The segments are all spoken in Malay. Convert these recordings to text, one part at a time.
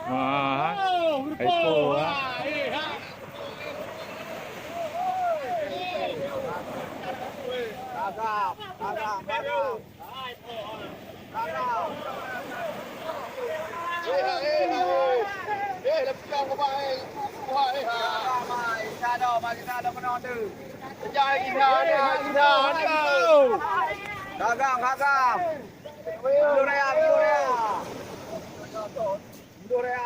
Hai po ha. Agam, agam, agam. Agam. Lebih kau kau baik. Kuat eh. Mai, kita ada menang tu. Jangan kita ada, kita ada. Agam, agam. Gloria, gloria. Gloria.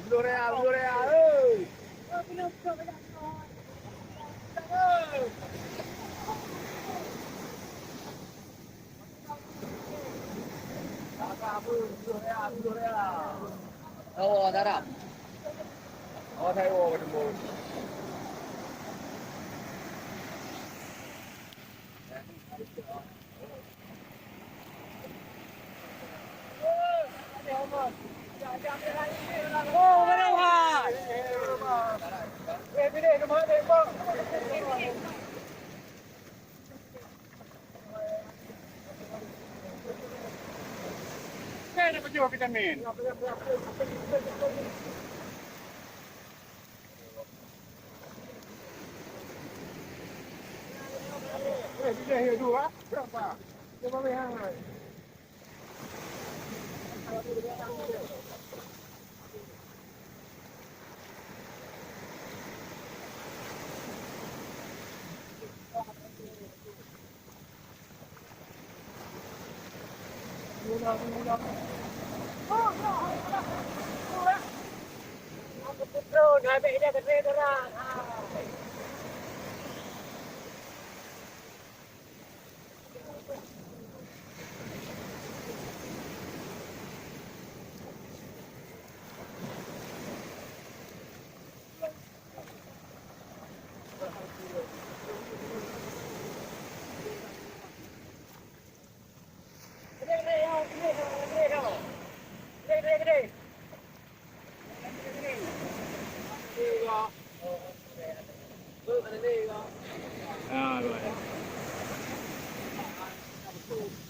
Gloria, gloria. Oh, darah. Oh, saya ketemu. Oh, mana wah? Ini kemana ni, Bang? Saya dapat jual vitamin. Dia dua berapa? Berapa yang? Dah ambil dia ke trader orang.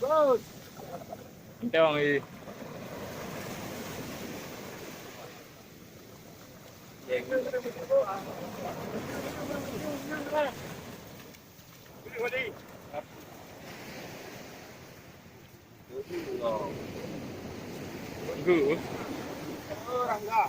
Rồi. Anh Teo đi. Guru. Rangga.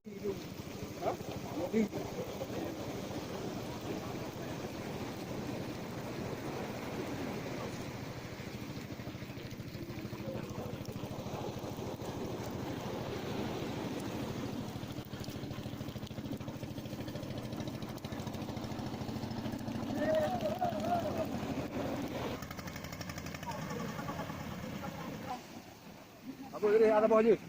Apa ni ada bawah je.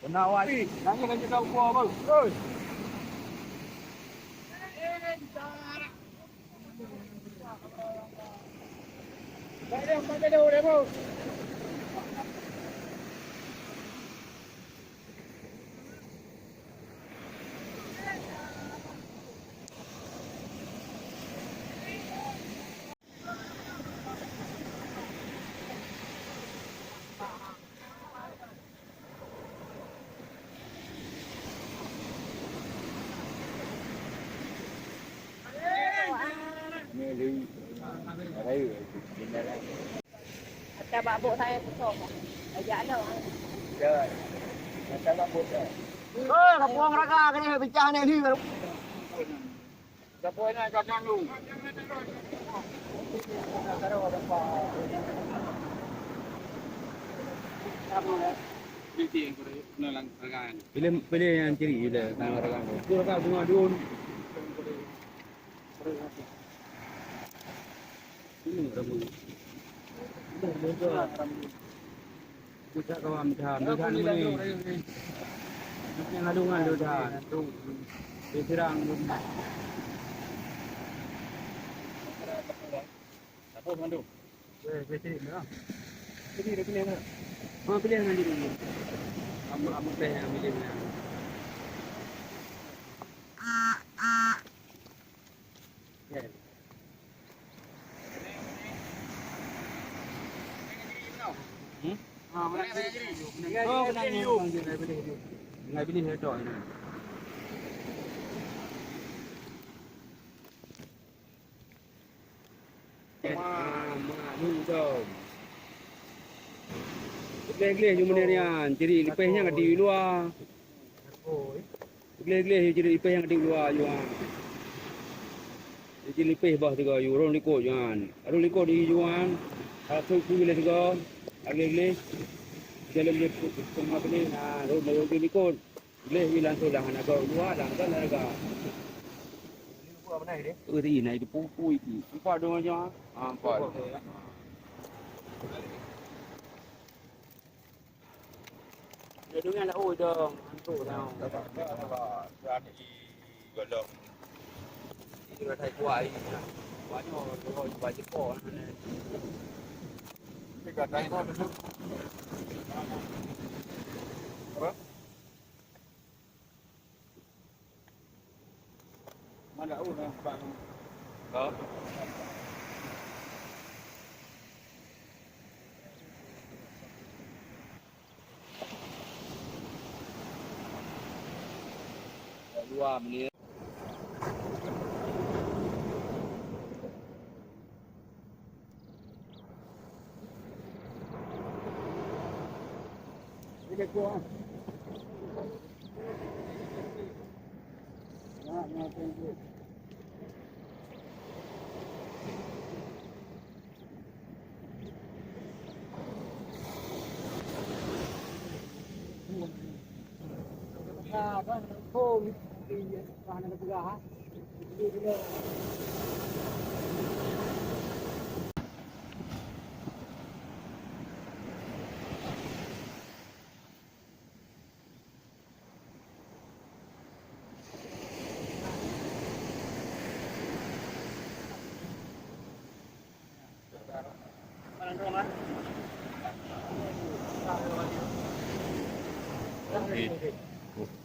Benar awak. Nanya kan cakap buah apa? Oi. Pakai dia, bos. Macam babuk saya kosong. Ajak dah. Rồi. Macam apa dah? Oh, kapuang raga kena pecah ni ni. Kapuang ni kacang lu. Pilih yang kiri je nama rakan. Tu rakan bunga dun. Ini ramu. Kita kawan dah, dah ni. Yang adungan dah. Tu. Serang. Apa mandu? Betul dah. Pilih mana? Pilih yang mana dulu. Amu pilih yang pilih mana? Menang jadi. Oh, menang you. Ngai pilih head ini. Ni dong. Gele-gele you menerian. Jadi lipehnya kat di luar. Gele-gele jadi lipeh yang di luar you. Jadi lipeh bah tiga you ron liko you kan. Ron liko di you kan. Aku pilih tiga. Gele-gele. Jalan dia semua ni ron liko. Gele hilang tu dah nak luar dah kan harga. Thì này thì pui thì cũng qua đâu cho Empat. để đúng là ôi đường ăn tủ nào Berani golok. thì là thầy quậy quá nhỏ rồi vài chiếc cỏ này Tiga tadi tu betul. Apa? Mana udah bang? đó luar ni Ini kuah. Nah, tunggu. Kan khô thì toàn là cái gà. Đi cái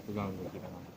pegang